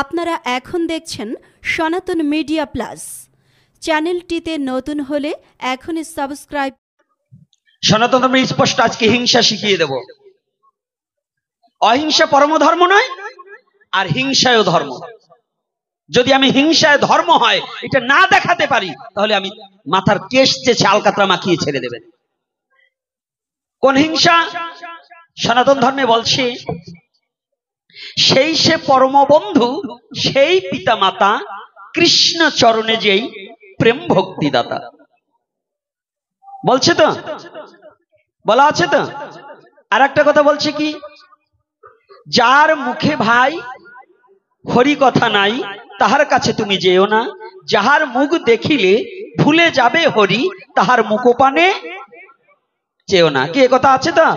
আপনারা এখন দেখছেন সনাতন মিডিয়া প্লাস। চ্যানেলটিতে নতুন হলে এখনই সাবস্ক্রাইব। সনাতন ধর্মে স্পষ্ট আজকে হিংসা শিখিয়ে দেব। অহিংসা পরম ধর্ম নয়, আর হিংসায়ও ধর্ম। যদি আমি হিংসায় ধর্ম হয় এটা না দেখাতে পারি, তাহলে আমি মাথার কেশ চেয়ে আলকাতরা মাখিয়ে ছেড়ে দেবেন। কোন হিংসা? সনাতন ধর্মে বলছে, সেই সে পরম বন্ধু, সেই পিতা মাতা, কৃষ্ণ চরণে যেই প্রেম ভক্তি দাতা। বলছে তো, বলা আছে তো। আর একটা কথা বলছে কি, যার মুখে ভাই হরি কথা নাই, তাহার কাছে তুমি যেও না। যাহার মুখ দেখিলে ভুলে যাবে হরি, তাহার মুখপানে চেও না। কি কথা আছে তো?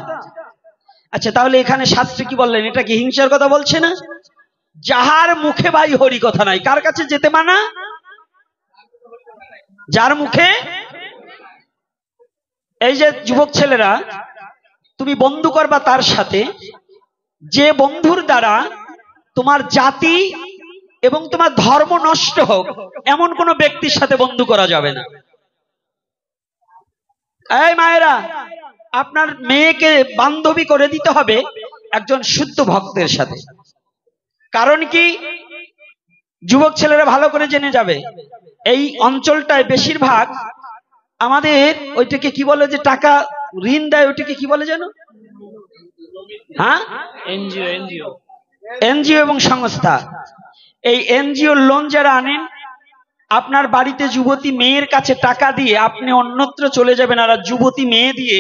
আচ্ছা, তাহলে এখানে শাস্ত্রে কি বললেন? এটা কি হিংসার কথা বলছে না? যাহার মুখে ভাই হরি কথা নাই, কার কাছে যেতে মানা? যার মুখে। এই যে যুবক ছেলেরা, তুমি বন্ধু করবা তার সাথে, যে বন্ধুর দ্বারা তোমার জাতি এবং তোমার ধর্ম নষ্ট হোক, এমন কোন ব্যক্তির সাথে বন্ধু করা যাবে না। এই মায়েরা, আপনার মেয়েকে বান্ধবী করে দিতে হবে একজন শুদ্ধ ভক্তের সাথে। কারণ কি? যুবক ছেলেরা ভালো করে জেনে যাবে, এই অঞ্চলটায় বেশিরভাগ আমাদের ওইটাকে কি বলে, যে টাকা ঋণ দেয়, ওইটাকে কি বলে যেন? হ্যাঁ, এনজিও এবং সংস্থা। এই এনজিও লোন যারা আনেন, আপনার বাড়িতে যুবতী মেয়ের কাছে টাকা দিয়ে আপনি অন্যত্র চলে যাবেন, আর যুবতী মেয়ে দিয়ে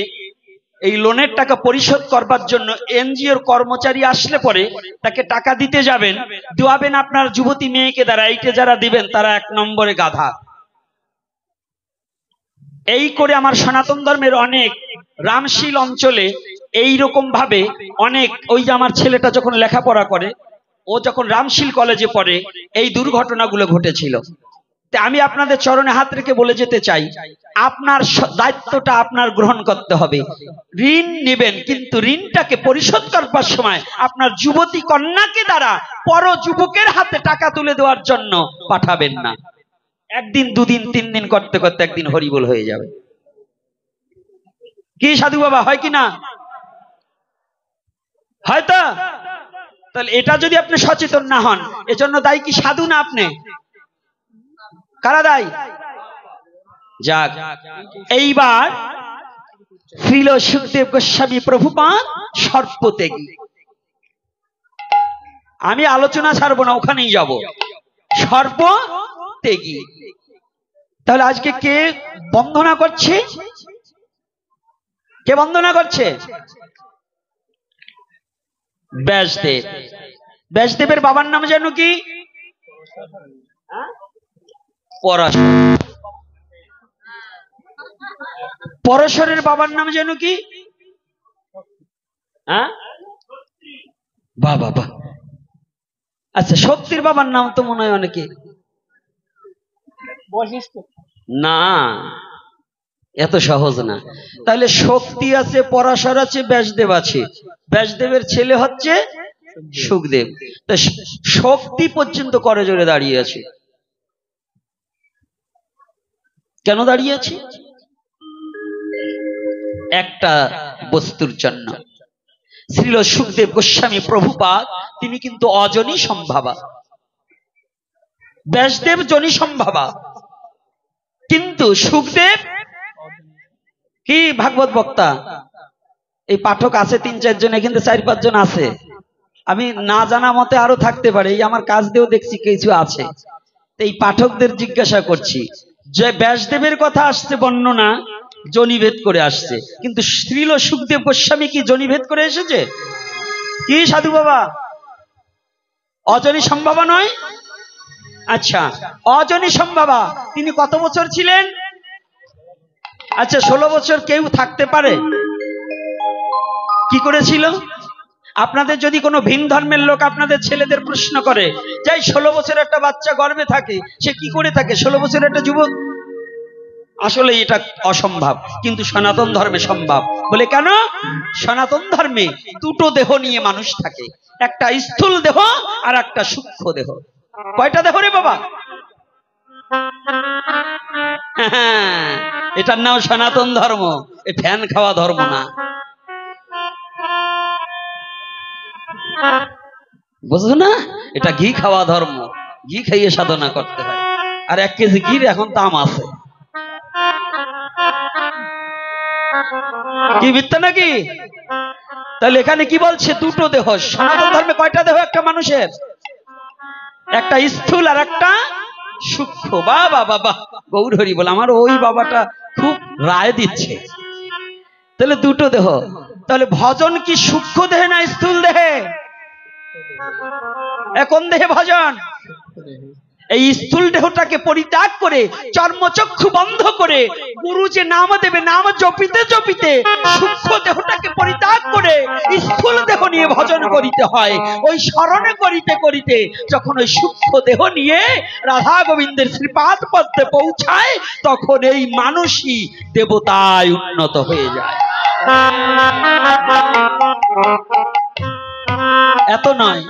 এই লোনের টাকা পরিশোধ করবার জন্য এনজিওর কর্মচারী আসলে পরে তাকে টাকা দিতে যাবেন, দোয়াবেন আপনার যুবতী মেয়েকে দ্বারা। এইটা যারা দিবেন তারা এক নম্বরে গাধা। এই করে আমার সনাতন ধর্মের অনেক রামশীল অঞ্চলে এই রকম ভাবে অনেক, ওই যে আমার ছেলেটা যখন লেখাপড়া করে, ও যখন রামশীল কলেজে পড়ে, এই দুর্ঘটনাগুলো ঘটেছিল। আমি আপনাদের চরণে হাত রেখে বলে যেতে চাই, আপনার দায়িত্বটা আপনার গ্রহণ করতে হবে। ঋণ নেবেন, কিন্তু ঋণটাকে পরিশোধ করবার সময় আপনার যুবতী কন্যাকে দ্বারা পর যুবকের হাতে টাকা তুলে দেওয়ার জন্য পাঠাবেন না। একদিন, দুদিন, 3 দিন করতে করতে একদিন হরিবোল হয়ে যাবে। কি সাধু বাবা, হয় কি না? হয়তো। তাহলে এটা যদি আপনি সচেতন না হন, এজন্য দায়ী কি সাধু না আপনি? কারা দায়ী? যাক, এইবার শ্রীল সুখদেব গোস্বামী প্রভুপাদ সর্পত্যাগী। আমি আলোচনা ছাড়বো না, ওখানেই যাব। সর্পত্যাগী। তাহলে আজকে কে বন্দনা করছে? কে বন্দনা করছে? ব্যাসদেব। ব্যাসদেবের বাবার নাম যেন কি? পরাশর। পরশের বাবার নাম যেন কি? বাবা। আচ্ছা, শক্তির বাবার নাম তো মনে হয় অনেকে না, এত সহজ না। তাহলে শক্তি আছে, পরাশর আছে, ব্যাসদেব আছে। ব্যাসদেবের ছেলে হচ্ছে সুখদেব। শক্তি পর্যন্ত করে জোরে দাঁড়িয়ে আছে। কেন দাঁড়িয়ে আছে? একটা বস্তুর জন্য। শ্রীল সুখদেব গোস্বামী প্রভুপাদ তিনি কিন্তু অজনী সম্ভাবা, ব্যাসদেব জনী সম্ভাবা, কিন্তু সুখদেব কি ভাগবত বক্তা। এই পাঠক আছে 3-4 জন, কিন্তু 4-5 জন আছে, আমি না জানা মতে আরো থাকতে পারে। এই আমার কাজ দিয়েও দেখছি কিছু আছে। এই পাঠকদের জিজ্ঞাসা করছি, যে ব্যাসদেবের কথা আসছে বর্ণনা জনিভেদ করে আসছে, কিন্তু শ্রীল সুখদেব গোস্বামী কি জনিভেদ করে এসেছে? কি সাধু বাবা, অজনী সম্ভাবা নয়? আচ্ছা, অজনী সম্ভাবা তিনি কত বছর ছিলেন? আচ্ছা, 16 বছর কেউ থাকতে পারে? কি করেছিল? আপনাদের যদি কোনো ভিন ধর্মের লোক আপনাদের ছেলেদের প্রশ্ন করে, যাই 16 বছর একটা বাচ্চা গর্ভে থাকে, সে কি করে থাকে? 16 বছর একটা যুবক আসলে এটা অসম্ভব, কিন্তু সনাতন ধর্মে সম্ভব। বলে কেন? সনাতন ধর্মে দুটো দেহ নিয়ে মানুষ থাকে, একটা স্থূল দেহ আর একটা সূক্ষ্ম দেহ। কয়টা দেহ রে বাবা? এটার নাম সনাতন ধর্ম, এ ফ্যান খাওয়া ধর্ম না, বুঝছো না? এটা ঘি খাওয়া ধর্ম, ঘি খাইয়ে সাধনা করতে হয়। আর 1 কেজি ঘির এখন দাম আছে, কি মিথ্যা নাকি? তাহলে এখানে কি বলছে? দুটো দেহ। সনাতন ধর্মে কয়টা দেহ একটা মানুষের? একটা স্থূল আর একটা সূক্ষ্ম। বাবা বাবা, গৌর হরি বল, আমার ওই বাবাটা খুব রায় দিচ্ছে। তাহলে দুটো দেহ। তাহলে ভজন কি সূক্ষ্ম দেহে না স্থূল দেহে? কোন দেহে ভজন? এই স্থূল দেহটাকে পরিত্যাগ করে, চর্মচক্ষু বন্ধ করে গুরু যে নাম দেবে, নাম জপিতে জপিতে সূক্ষ্ম দেহটাকে পরিত্যাগ করে স্থূল দেহ নিয়ে ভজন করিতে হয়। ওই স্মরণে করিতে করিতে যখন ওই সূক্ষ্ম দেহ নিয়ে রাধা গোবিন্দের শ্রীপাদ পদ্মে পৌঁছায়, তখন এই মানুষই দেবতায় উন্নত হয়ে যায়। এত নয়,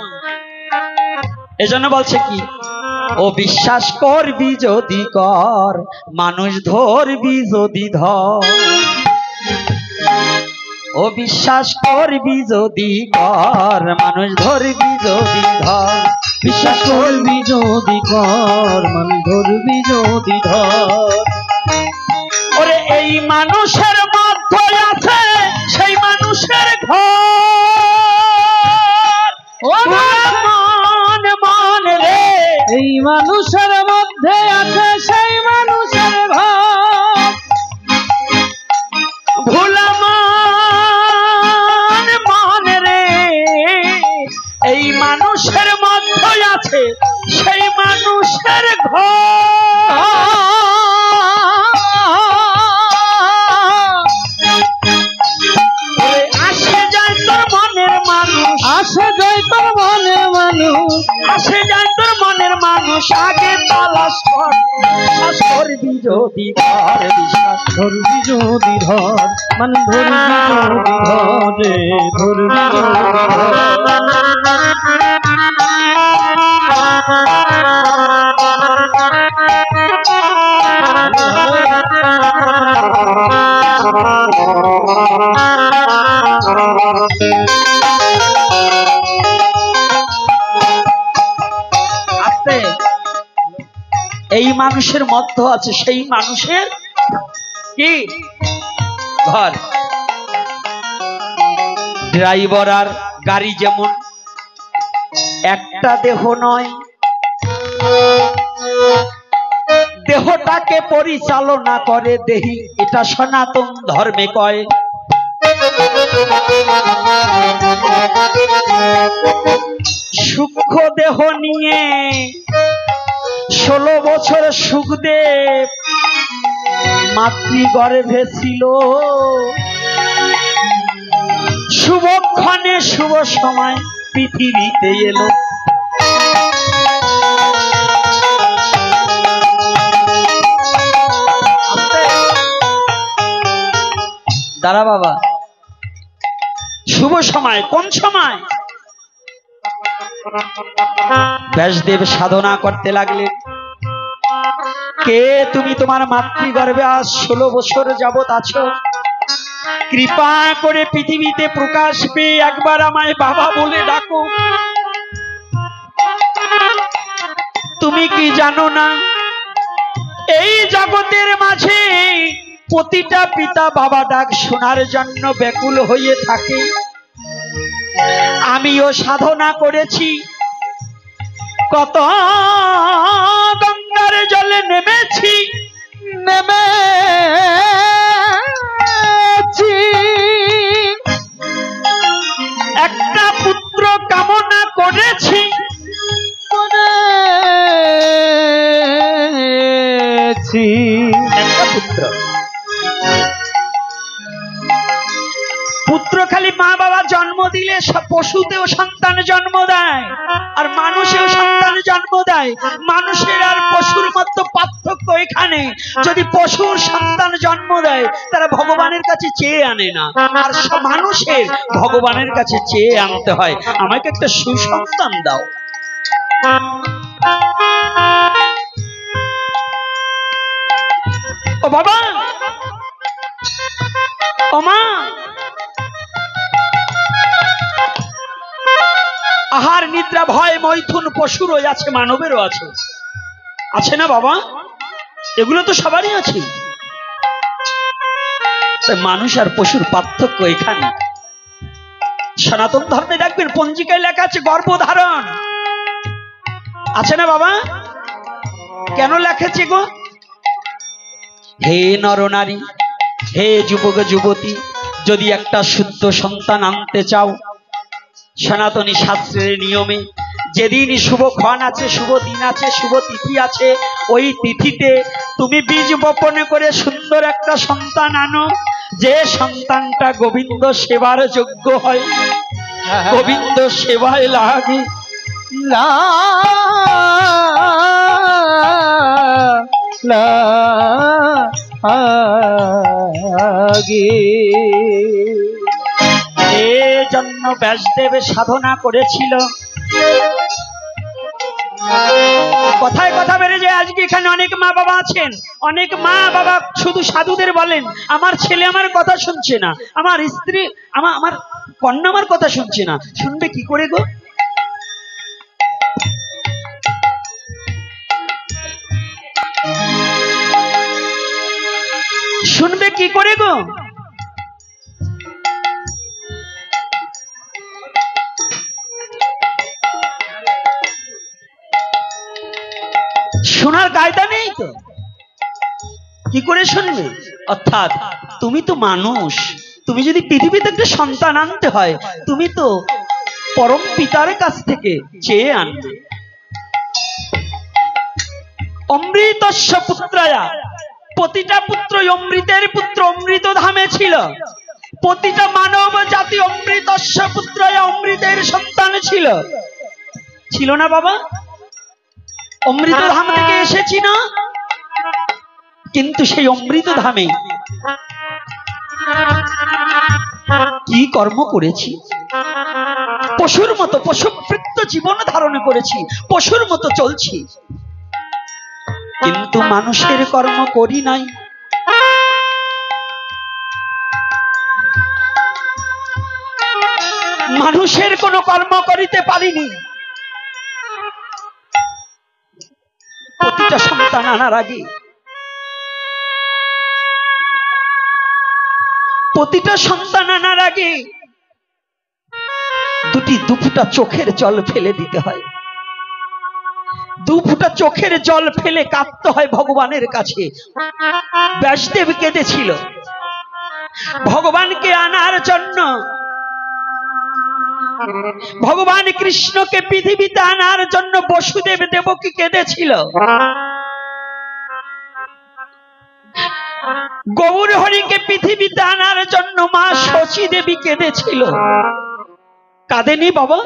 এজন্য বলছে কি, ও বিশ্বাস করবি যদি কর, মানুষ ধরবি যদি ধর। ও বিশ্বাস করবি যদি কর, মানুষ ধরবি যদি ধর। বিশ্বাস করবি যদি কর, মানুষ ধরবি যদি ধর। ওরে এই মানুষের মধ্যে আছে সেই মানুষের ঘর। ও মান মান রে, এই মানুষের মধ্যে আছে সেই মানুষের ঘর। ভোলা মান মান রে, এই মানুষের মধ্যে আছে সেই মানুষের ঘর। আসে যায় তোর মনের মানুষ, আসে যায় তোর মনের মানুষ, আসে যায় তোর মনের মানুষ, আগে তালাশ কর। বিশ্বাস করবি যদি ধর, বিশ্বাস ধরবি যদি ধর, মানুষ ধরবি যদি ধর রে, ধরবি যদি ধর। আস্তে, এই মানুষের মধ্যে আছে সেই মানুষের কি ঘর। ড্রাইভার আর গাড়ি যেমন একটা দেহ নয়, দেহটাকে পরিচালনা করে দেহি, এটা সনাতন ধর্মে কয়। সূক্ষ্ম দেহ নিয়ে 16 বছর সুখদেব মাতৃগর্ভে ছিল। শুভক্ষণে শুভ সময় পৃথিবীতে এলো। দাঁড়া বাবা, শুভ সময় কোন সময়? ব্যাসদেব সাধনা করতে লাগলেন। কে তুমি? তোমার মাতৃগর্ভে আজ 16 বছর যাবৎ আছো, কৃপা করে পৃথিবীতে প্রকাশ পেয়ে একবার আমায় বাবা বলে ডাকো। তুমি কি জানো না, এই জগতের মাঝে প্রতিটা পিতা বাবা ডাক শোনার জন্য ব্যাকুল হয়ে থাকে। আমিও সাধনা করেছি, কত গঙ্গার জলে নেমেছি, একটা পুত্র কামনা করেছি, একটা পুত্র। পুত্র খালি মা বাবা জন্ম দিলে পশুতেও সন্তান জন্ম দেয়, আর মানুষেও সন্তান জন্ম জন্ম দেয়। মানুষের আর পশুর মধ্যে পার্থক্য এখানে, যদি পশুর সন্তান জন্ম দেয় তারা ভগবানের কাছে চেয়ে আনে না, আর মানুষের ভগবানের কাছে চেয়ে আনতে হয়, আমাকে একটা সুসন্তান দাও। ও বাবা, ও মা, আহার নিদ্রা ভয় মৈথুন পশুরও আছে, মানবেরও আছে, আছে না বাবা? এগুলো তো সবারই আছে। মানুষ আর পশুর পার্থক্য এখানে। সনাতন ধর্মে দেখবেন পঞ্জিকায় লেখা আছে গর্ভধারণ, আছে না বাবা? কেন লেখেছে গো? হে নরনারী, হে যুবক যুবতী, যদি একটা শুদ্ধ সন্তান আনতে চাও, সনাতনী শাস্ত্রের নিয়মে যেদিন শুভক্ষণ আছে, শুভ দিন আছে, শুভ তিথি আছে, ওই তিথিতে তুমি বীজ বপন করে সুন্দর একটা সন্তান আনো, যে সন্তানটা গোবিন্দ সেবার যোগ্য হয়, গোবিন্দ সেবায় লাগে। এজন্য ব্যাসদেব সাধনা করেছিল। কথায় কথা বেড়ে যায়, আজকে এখানে অনেক মা বাবা আছেন, অনেক মা বাবা শুধু সাধুদের বলেন আমার ছেলে আমার কথা শুনছে না, আমার স্ত্রী আমার কন্যা আমার কথা শুনছে না। শুনবে কি করে গো? শুনবে কি করে গো? শোনার কায়দা নেই তো, কি করে শুনবে? অর্থাৎ তুমি তো মানুষ, তুমি যদি পৃথিবীতে একটা সন্তান আনতে হয়, তুমি তো পরম পিতার কাছ থেকে চেয়ে আনবে। অমৃতস্য পুত্রায়া, প্রতিটা পুত্র অমৃতের পুত্র, অমৃত ধামে ছিল। প্রতিটা মানব জাতি অমৃতস্য পুত্রায়া, অমৃতের সন্তান ছিল, ছিল না বাবা? অমৃত ধাম থেকে এসেছি না? কিন্তু সেই অমৃত ধামে কি কর্ম করেছি? পশুর মতো পশুবৃত্ত জীবন ধারণ করেছি, পশুর মতো চলছি, কিন্তু মানুষের কর্ম করি নাই। মানুষের কোনো কর্ম করিতে পারিনি। প্রতিটা সন্তান আনার আগে, প্রতিটা সন্তান আনার আগে দুফোঁটা চোখের জল ফেলে দিতে হয়, দুফোঁটা চোখের জল ফেলে কাঁদতে হয় ভগবানের কাছে। ব্যাসদেব কেঁদেছিল ভগবানকে আনার জন্য, ভগবান কৃষ্ণকে পৃথিবীতে আনার জন্য বসুদেব দেবকী কেঁদেছিল, গৌর হরিকে পৃথিবীতে আনার জন্য মা শচী দেবী কেঁদেছিল। কাঁদেনি বাবা?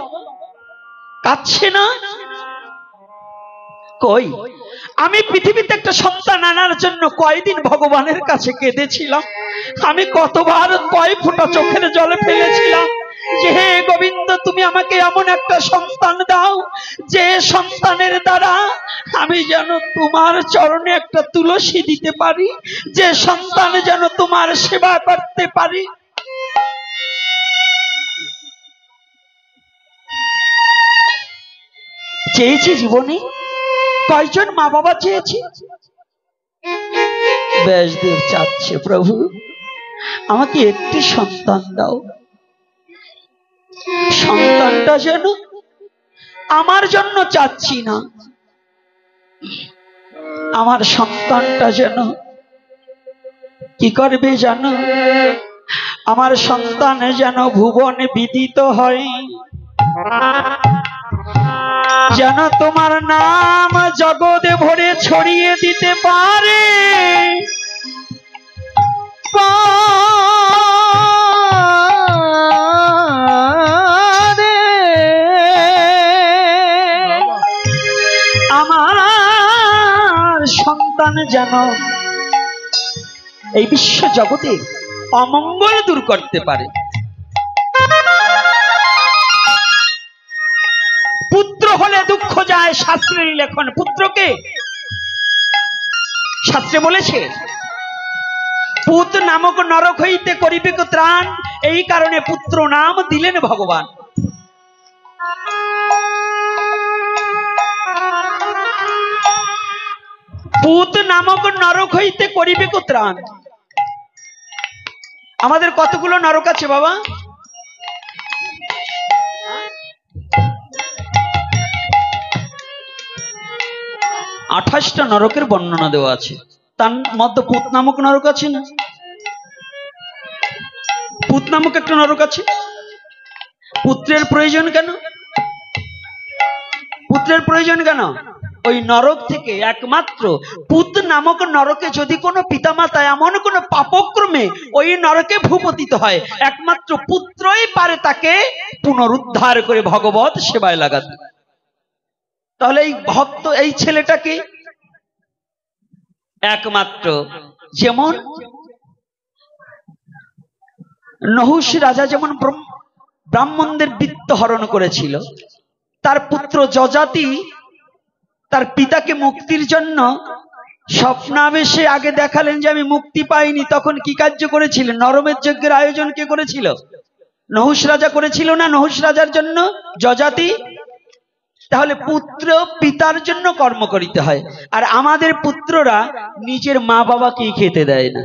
কাঁদছে না? কই, আমি পৃথিবীতে একটা সন্তান আনার জন্য কয়দিন ভগবানের কাছে কেঁদেছিলাম, আমি কতবার কয় ফোঁটা চোখের জলে ফেলেছিলাম যে হে গোবিন্দ, তুমি আমাকে এমন একটা সন্তান দাও যে সন্তানের দ্বারা আমি যেন তোমার চরণে একটা তুলসী দিতে পারি, যে সন্তান যেন তোমার সেবা করতে পারি। চেয়েছি জীবনে, কয়জন মা বাবা চেয়েছি? ব্যাসদেব চাচ্ছে প্রভু আমাকে একটি সন্তান দাও, সন্তানটা যেন আমার জন্য চাচ্ছি না, আমার সন্তানটা যেন কি করবে জানো? আমার সন্তান যেন ভুবন বিদিত হয়, যেন তোমার নাম জগতে ভরে ছড়িয়ে দিতে পারে। আমার সন্তান যেন এই বিশ্ব জগতে অমঙ্গল দূর করতে পারে। পুত্র হলে দুঃখ যায়, শাস্ত্রের লেখন। পুত্রকে শাস্ত্রে বলেছে পুত নামক নরক হইতে করিবে ত্রাণ, এই কারণে পুত্র নাম দিলেন ভগবান। পুত নামক নরক হইতে করিবে ত্রাণ। আমাদের কতগুলো নরক আছে বাবা? আঠাশটা নরকের বর্ণনা দেওয়া আছে। তার মধ্যে পুত নামক নরক আছে না? পুত নামক একটা নরক আছে। পুত্রের প্রয়োজন কেন? পুত্রের প্রয়োজন কেন? ওই নরক থেকে একমাত্র পুত নামক নরকে যদি কোনো পিতামাতা এমন কোন পাপক্রমে ওই নরকে ভূপতিত হয়, একমাত্র পুত্রই পারে তাকে পুনরুদ্ধার করে ভগবত সেবায় লাগাতে। তাহলে এই ভক্ত, এই ছেলেটাকে একমাত্র, যেমন নহুষ রাজা যেমন ব্রাহ্মণদের বৃত্ত হরণ করেছিল, তার পুত্র যজাতি তার পিতাকে মুক্তির জন্য স্বপ্নাবেশে আগে দেখালেন যে আমি মুক্তি পাইনি। তখন কি কার্য করেছিলেন? নরমের যজ্ঞের আয়োজন কে করেছিল? নহুষ রাজা করেছিল না? নহুষ রাজার জন্য যজাতি। তাহলে পুত্র পিতার জন্য কর্ম করিতে হয়। আর আমাদের পুত্ররা নিজের মা বাবাকেই খেতে দেয় না।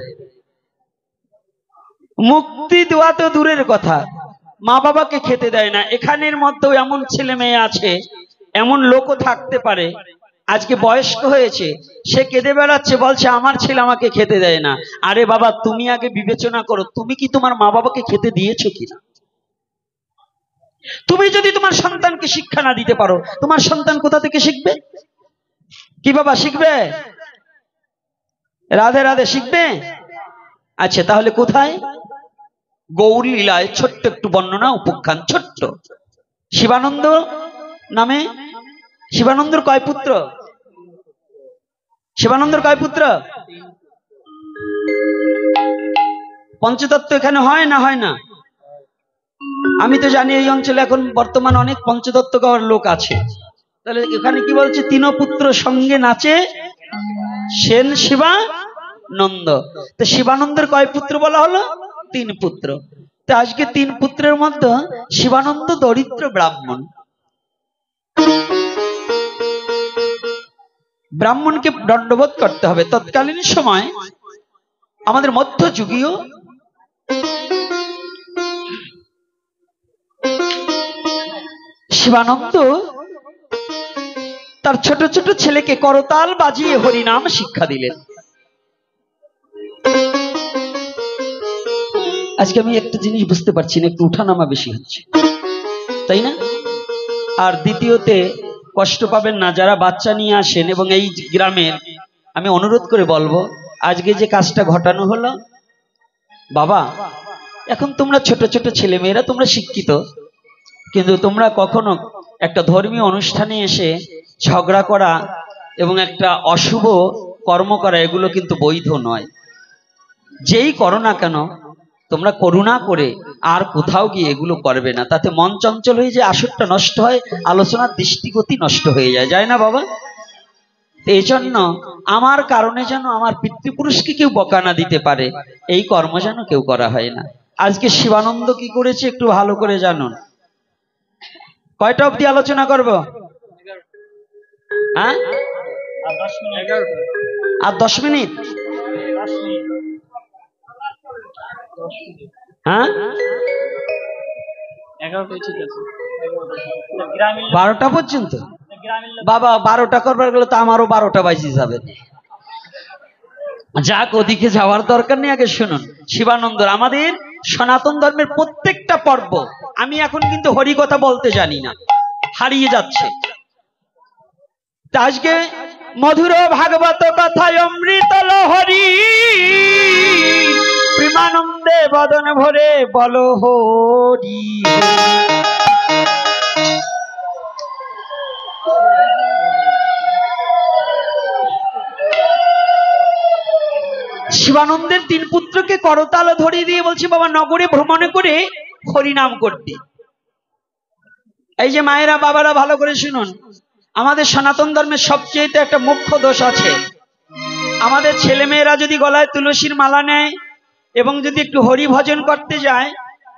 মুক্তি দেওয়া তো দূরের কথা, মা বাবাকে খেতে দেয় না। এখানের মধ্যেও এমন ছেলে মেয়ে আছে, এমন লোকও থাকতে পারে, আজকে বয়স্ক হয়েছে, সে কেঁদে বেড়াচ্ছে, বলছে আমার ছেলে আমাকে খেতে দেয় না। আরে বাবা, তুমি আগে বিবেচনা করো, তুমি কি তোমার মা বাবাকে খেতে দিয়েছো কিনা? তুমি যদি তোমার সন্তানকে শিক্ষা না দিতে পারো, তোমার সন্তান কোথা থেকে শিখবে? কি বাবা শিখবে? রাধে রাধে শিখবে? আচ্ছা, তাহলে কোথায়? গৌর লীলায় ছোট্ট একটু বর্ণনা, উপাখ্যান ছোট্ট। শিবানন্দ নামে, শিবানন্দর কয় পুত্র? শিবানন্দর কয় পুত্র? পঞ্চতত্ত্ব এখানে হয় না? হয় না? আমি তো জানি এই অঞ্চলে এখন বর্তমান অনেক পঞ্চতত্ত্ব গাওয়ার লোক আছে। তাহলে এখানে কি বলছে? তিন পুত্র সঙ্গে নাচে সেন শিবানন্দ। তো শিবানন্দের কয় পুত্র বলা হলো? 3 পুত্র। তো আজকে 3 পুত্রের মধ্যে শিবানন্দ দরিদ্র ব্রাহ্মণ। ব্রাহ্মণকে দণ্ডবোধ করতে হবে। তৎকালীন সময় আমাদের মধ্যযুগীয় শিবানন্দ তার ছোট ছোট ছেলেকে করতাল বাজিয়ে হরিনাম শিক্ষা দিলেন। আজকে আমি একটা জিনিস বুঝতে পারছি না, একটু উঠানামা বেশি হচ্ছে, তাই না? আর দ্বিতীয়তে কষ্ট পাবেন না যারা বাচ্চা নিয়ে আসেন। এবং এই গ্রামের আমি অনুরোধ করে বলবো, আজকে যে কাজটা ঘটানো হলো, বাবা এখন তোমরা ছোট ছোট ছেলে মেয়েরা, তোমরা শিক্ষিত, কিন্তু তোমরা কখনো একটা ধর্মীয় অনুষ্ঠানে এসে ঝগড়া করা এবং একটা অশুভ কর্ম করা, এগুলো কিন্তু বৈধ নয়। যেই করো না কেন, তোমরা করুণা করে আর কোথাও গিয়ে এগুলো করবে না। তাতে মন চঞ্চল হয়ে যায়, আসরটা নষ্ট হয়, আলোচনার দৃষ্টিগতি নষ্ট হয়ে যায়, যায় না বাবা? এই জন্য আমার কারণে যেন আমার পিতৃপুরুষকে কেউ বকা না দিতে পারে, এই কর্ম যেন কেউ করা হয় না। আজকে শিবানন্দ কি করেছে একটু ভালো করে জানুন। কয়টা অবধি আলোচনা করব? হ্যাঁ, আর 10 মিনিট। হ্যাঁ, 12টা পর্যন্ত। বাবা 12টা করবার গেলে তো আমারও 12টা বাজে যাবে। যাক, ওদিকে যাওয়ার দরকার নেই, আগে শুনুন শিবানন্দর। আমাদের সনাতন ধর্মের প্রত্যেকটা পর্ব, আমি এখন কিন্তু হরি কথা বলতে জানি না, হারিয়ে যাচ্ছে। আজকে মধুর ভাগবত কথায় অমৃত লহরী, প্রেমানন্দে বদন ভরে বল হরি। শিবানন্দের 3 পুত্রকে করতাল ধরিয়ে দিয়ে বলছে বাবা নগরে ভ্রমণে করে হরিনাম করতে। এই যে মায়েরা বাবারা ভালো করে শুনুন, আমাদের সনাতন ধর্মের সবচেয়ে একটা মুখ্য দোষ আছে। আমাদের ছেলেমেয়েরা যদি গলায় তুলসীর মালা নেয় এবং যদি একটু হরি ভজন করতে যায়,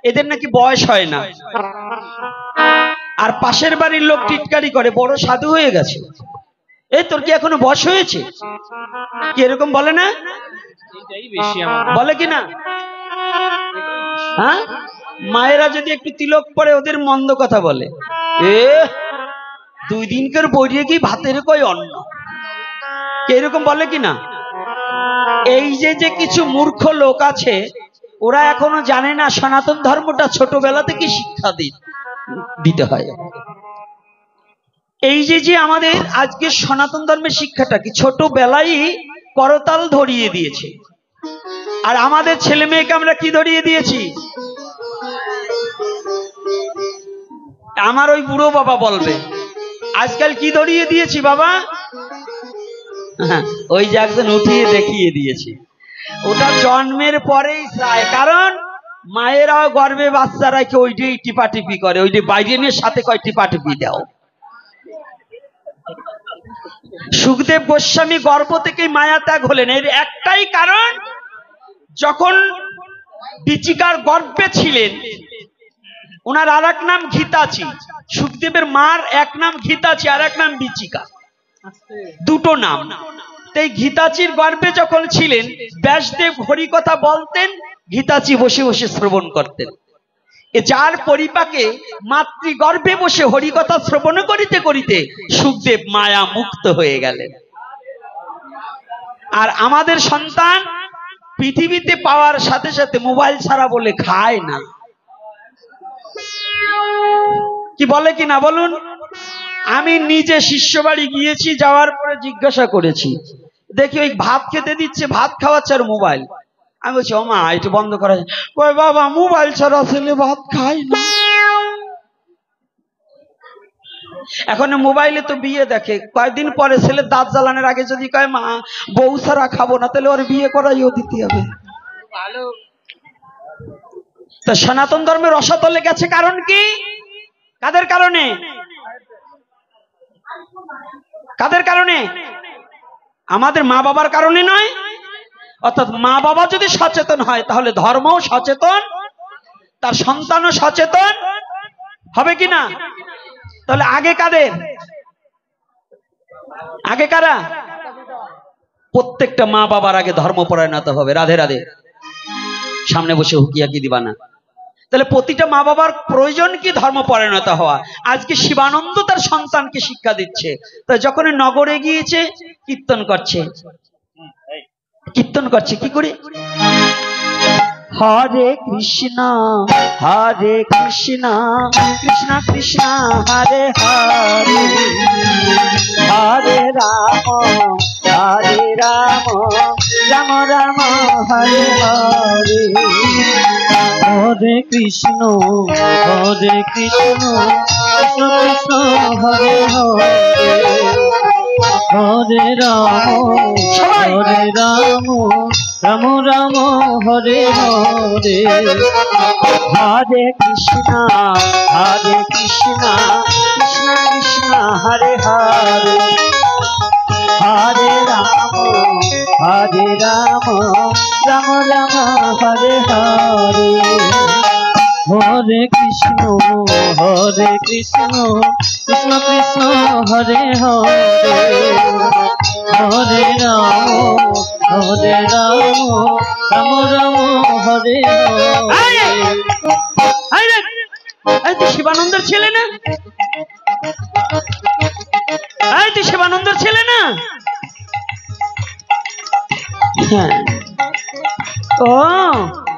এদের নাকি বয়স হয় না। আর পাশের বাড়ির লোক টিটকারি করে, বড় সাধু হয়ে গেছে, এই তোর কি এখনো বয়স হয়েছে, কি এরকম বলে না? বলে কি না? হ্যাঁ, মায়েরা যদি একটু তিলক পরে ওদের মন্দ কথা বলে, 2 দিনকার বইয়ে কি ভাতের কই অন্ন, এরকম বলে কি না? এই যে কিছু মূর্খ লোক আছে, ওরা এখনো জানে না সনাতন ধর্মটা ছোটবেলা থেকে শিক্ষা দিতে হয়। এই যে আমাদের আজকে সনাতন ধর্মের শিক্ষাটা কি ছোটবেলায় করতাল ধরিয়ে দিয়েছে। আর আমাদের ছেলে মেয়েকে আমরা কি ধরিয়ে দিয়েছি? আমার ওই বুড়ো বাবা বলবে আজকাল কি ধরিয়ে দিয়েছি বাবা? ওই যে একজন উঠিয়ে দেখিয়ে দিয়েছে, ওটা জন্মের পরেই চায়। কারণ মায়েরাও গর্ভে বাচ্চা রাখে ওইটাই টিপাটিপি করে, ওইটি বাইরে নিয়ে সাথে কয় টিপাটিপি দাও। সুখদেব গোস্বামী গর্ভ থেকে মায়া ত্যাগ হলেন এর একটাই কারণ, যখন বিচিকার গর্ভে ছিলেন, ওনার আর এক নাম ঘিতাচি। সুখদেবের মার এক নাম ঘিতাচি আর এক নাম বিচিকা, দুটো নাম। তাই ঘিতাচির গর্ভে যখন ছিলেন, ব্যাসদেব হরিকথা বলতেন, ঘিতাচি বসে বসে শ্রবণ করতেন। যার পরিপাকে মাতৃগর্ভে বসে হরিকথা শ্রবণ করিতে করিতে সুখদেব মায়া মুক্ত হয়ে গেলেন। আর আমাদের সন্তান পৃথিবীতে পাওয়ার সাথে সাথে মোবাইল ছাড়া বলে খায় না, কি বলে কি না বলুন? আমি নিজে শিষ্য বাড়ি গিয়েছি, যাওয়ার পরে জিজ্ঞাসা করেছি, দেখি ওই ভাত খেতে দিচ্ছে, ভাত খাওয়াচ্ছে আর মোবাইল। আমি বলছি ও মা একটু বন্ধ করা, কই বাবা মোবাইল ছাড়া ছেলে ভাত খায় না। এখন মোবাইলে তো বিয়ে দেখে, কয়েকদিন পরে ছেলে দাঁত জ্বালানোর আগে যদি কয় মা বউ ছাড়া খাবো না, তাহলে ওর বিয়ে করাইও দিতে হবে। তা সনাতন ধর্মের রসাতলে গেছে কারণ কি? কাদের কারণে? কাদের কারণে? আমাদের মা বাবার কারণে নয়। অর্থাৎ মা বাবা যদি সচেতন হয় তাহলে ধর্মও সচেতন, তার সন্তানও সচেতন হবে কি না? তাহলে আগে কাদের? আগে কারা? প্রত্যেকটা মা বাবার আগে ধর্মপরায়ণতা হবে। রাধে রাধে। সামনে বসে হুকিয়া কি দিবা না। তাহলে প্রতিটা মা বাবার প্রয়োজন কি? ধর্মপরায়ণতা হওয়া। আজকে শিবানন্দ তার সন্তানকে শিক্ষা দিচ্ছে। তাই যখন নগরে গিয়েছে কীর্তন করছে, কীর্তন করছে কি করে? হরে কৃষ্ণ কৃষ্ণ কৃষ্ণ হরে হরে, হরে রাম রাম রাম হরে হরে, হরে কৃষ্ণ কৃষ্ণ কৃষ্ণ হরে হরে, হরে রাম রাম রাম হরে হরে, হরে কৃষ্ণ কৃষ্ণ কৃষ্ণ হরে হরে, হরে রাম রাম রাম হরে হরে, হরে কৃষ্ণ কৃষ্ণ কৃষ্ণ হরে হরে, হরে রাম রাম রাম হরে হরে। তুই শিবানন্দের ছেলে না? তুই শিবানন্দের ছেলে না? হ্যাঁ। ও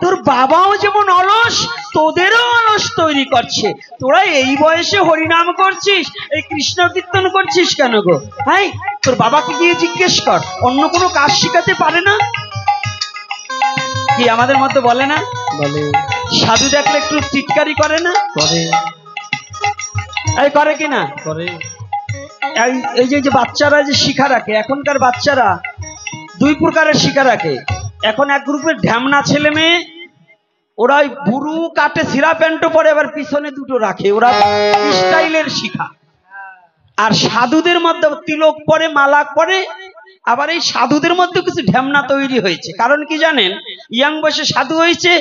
তোর বাবাও যেমন অলস, তোদেরও অলস তৈরি করছে। তোরা এই বয়সে হরিনাম করছিস, এই কৃষ্ণ কীর্তন করছিস কেন গো? হ্যাঁ, তোর বাবাকে গিয়ে জিজ্ঞেস কর, অন্য কোনো কাজ শিখাতে পারে না কি? আমাদের মতো বলে না? বলে। সাধু দেখলে একটু টিটকারি করে না? করে। এই করে কিনা? করে। এই যে বাচ্চারা যে শিখা রাখে, এখনকার বাচ্চারা 2 প্রকারের শিখা রাখে। এখন এক গ্রুপের ঢ্যামনা ছেলে মেয়ে, ওরা ওই বুরু কাটে, সিরা প্যান্টও পরে, আবার পিছনে দুটো রাখে, ওরা স্টাইলের শিখা। আর সাধুদের মধ্যে তিলক পরে, মালা পরে। আবার এই সাধুদের মধ্যে কিছু ঢ্যামনা তৈরি হয়েছে। কারণ কি জানেন? ইয়াং বয়সে সাধু হয়েছে,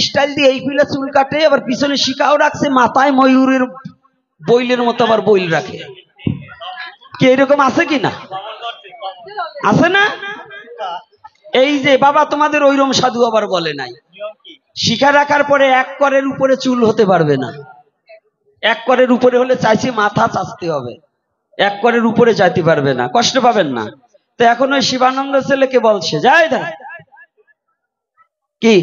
স্টাইল দিয়ে এই ফিলে চুল কাটে, আবার পিছনে শিখাও রাখছে, মাথায় ময়ূরের বইলের মতো আবার বইল রাখে। কি এরকম আছে কি না? আছে না? এই যে বাবা তোমাদের ওইরকম সাধু আবার বলে নাই, শিখা রাখার পরে এক করের উপরে চুল হতে পারবে না। এক করের উপরে হলে চাইছি মাথা চাচতে হবে, এক করের উপরে যাইতে পারবে না, কষ্ট পাবেন না। তো এখন ওই শিবানন্দ ছেলেকে বলছে, যাই দা কি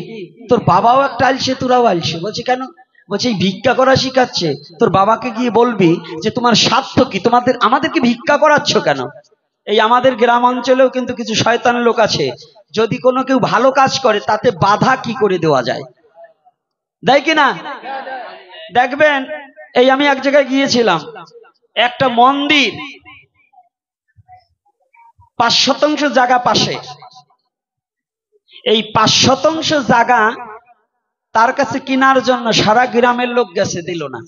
তোর বাবাও একটা আলছে, তোরাও আলছে। বলছে কেন? বলছে এই ভিক্ষা করা শিখাচ্ছে, তোর বাবাকে গিয়ে বলবি যে তোমার স্বার্থ কি, তোমাদের আমাদেরকে ভিক্ষা করাচ্ছ কেন? এই আমাদের গ্রাম অঞ্চলেও কিন্তু কিছু শয়তান লোক আছে, যদি কোনো কেউ ভালো কাজ করে তাতে বাধা কি করে দেওয়া যায়, দেয় কিনা? দেখবেন, এই আমি এক জায়গায় গিয়েছিলাম, একটা মন্দির ৫% জায়গা পাশে, এই ৫% জায়গা তার কাছে কেনার জন্য সারা গ্রামের লোক গেছে, দিল না।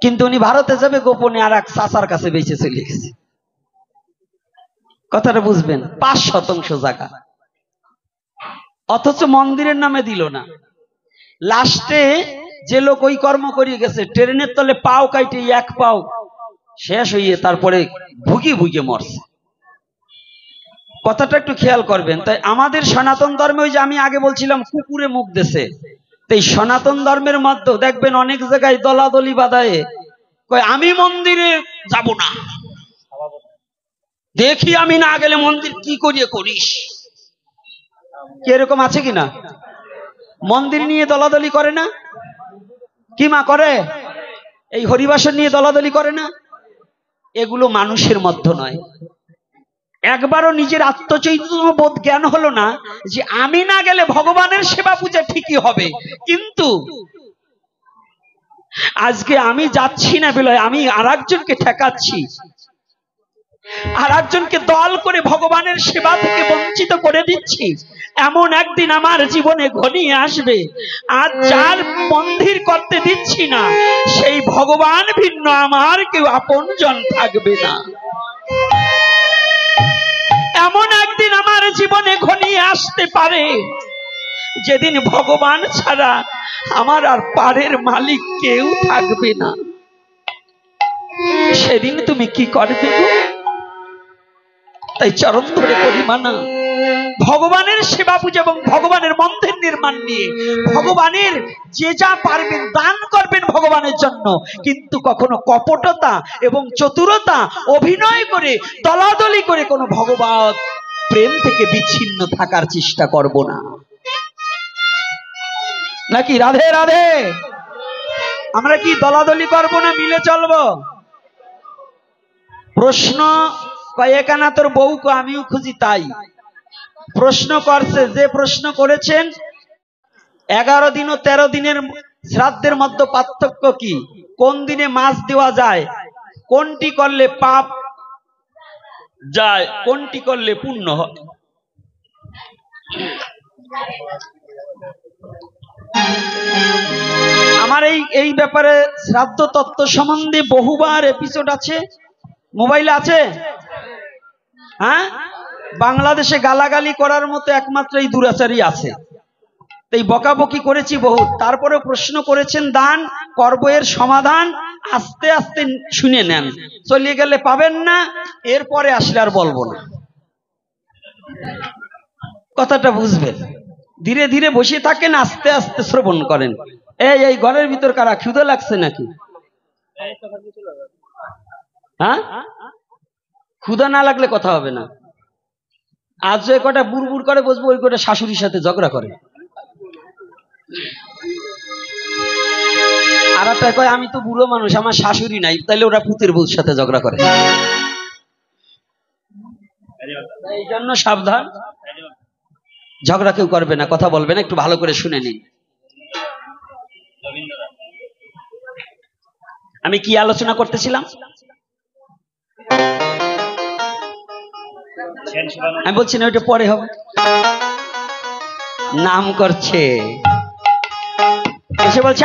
কিন্তু উনি ভারতে যাবে গোপনে আর এক চাচার কাছে বেঁচে চলে গেছে। কথাটা বুঝবেন, ৫% জায়গা, অথচ মন্দিরের নামে দিল না। লাস্টে যে লোক ওই কর্ম করিয়ে গেছে, ট্রেনের তলে পাও কাইটে এক পাও শেষ হইয়ে তারপরে ভুগিয়ে ভুগিয়ে মরছে। কথাটা একটু খেয়াল করবেন। তাই আমাদের সনাতন ধর্মে, ওই যে আমি আগে বলছিলাম কুকুরে মুখ দেশে, এই সনাতন ধর্মের মধ্যে দেখবেন অনেক জায়গায় দলাদলি বাধায় কয় আমি মন্দিরে যাব না, দেখি আমি না গেলে মন্দির কি করিয়ে করিস। কি এরকম আছে কিনা? মন্দির নিয়ে দলাদলি করে না? কি মা করে? এই হরিবাসন নিয়ে দলাদলি করে না? এগুলো মানুষের মধ্যে নয়। একবারও নিজের আত্মচৈতন্য বোধ জ্ঞান হলো না যে আমি না গেলে ভগবানের সেবা পূজা ঠিকই হবে, কিন্তু আজকে আমি যাচ্ছি না বলে আমি আর একজনকে ঠেকাচ্ছি, আর একজনকে দল করে ভগবানের সেবা থেকে বঞ্চিত করে দিচ্ছি। এমন একদিন আমার জীবনে ঘনিয়ে আসবে, আর যার মন্দির করতে দিচ্ছি না সেই ভগবান ভিন্ন আমার কেউ আপনজন থাকবে না। এমন একদিন আমার জীবনে ঘনিয়ে আসতে পারে যেদিন ভগবান ছাড়া আমার আর পারের মালিক কেউ থাকবে না। সেদিন তুমি কি করবে গো? তাই চরণ ধরে করি মানা, ভগবানের সেবা পূজা এবং ভগবানের মন্দির নির্মাণ নিয়ে ভগবানের যে যা পারবেন দান করবেন ভগবানের জন্য, কিন্তু কখনো কপটতা এবং চতুরতা অভিনয় করে দলাদলি করে কোনো ভগবত প্রেম থেকে বিচ্ছিন্ন থাকার চেষ্টা করব না। নাকি? রাধে রাধে। আমরা কি দলাদলি করব না মিলে চলবো? প্রশ্ন কয়েকানা তোর বউকে আমিও খুঁজি, তাই প্রশ্ন করছে। যে প্রশ্ন করেছেন 11 দিন ও 13 দিনের শ্রাদ্ধের মধ্যে পার্থক্য কি? কোন দিনে মাছ দেওয়া যায়? কোনটি করলে পাপ যায়? কোনটি করলে পুণ্য হয়? আমার এই ব্যাপারে শ্রাদ্ধ তত্ত্ব সম্বন্ধে বহুবার এপিসোড আছে, মোবাইলে আছে। হ্যাঁ, বাংলাদেশে গালাগালি করার মতো একমাত্র এই দুরাচারী আছে। এই বকাবকি করেছি বহুত, তারপরে প্রশ্ন করেছেন দান করব, এর সমাধান আস্তে আস্তে শুনে নেন, চলে গেলে পাবেন না, এরপরে আসলে আর বলবো না। কথাটা বুঝবেন, ধীরে ধীরে বসে থাকেন, আস্তে আস্তে শ্রবণ করেন। এই ঘরের ভিতর কারা ক্ষুধা লাগছে নাকি? হ্যাঁ, ক্ষুধা না লাগলে কথা হবে না। আজ যে কটা বুড়বুড় করে বসবো, ওই কটা শাশুড়ির সাথে ঝগড়া করে। আর একটা কয় আমি তো বুড়ো মানুষ, আমার শাশুড়ি নাই, তাইলে ওরা পুতের বউর সাথে ঝগড়া করে। এই জন্য সাবধান, ঝগড়া কেউ করবে না, কথা বলবে না, একটু ভালো করে শুনে নিন। আমি কি আলোচনা করতেছিলাম? আমি বলছি না ওইটা পরে হবে, নাম করছে এসে বলছে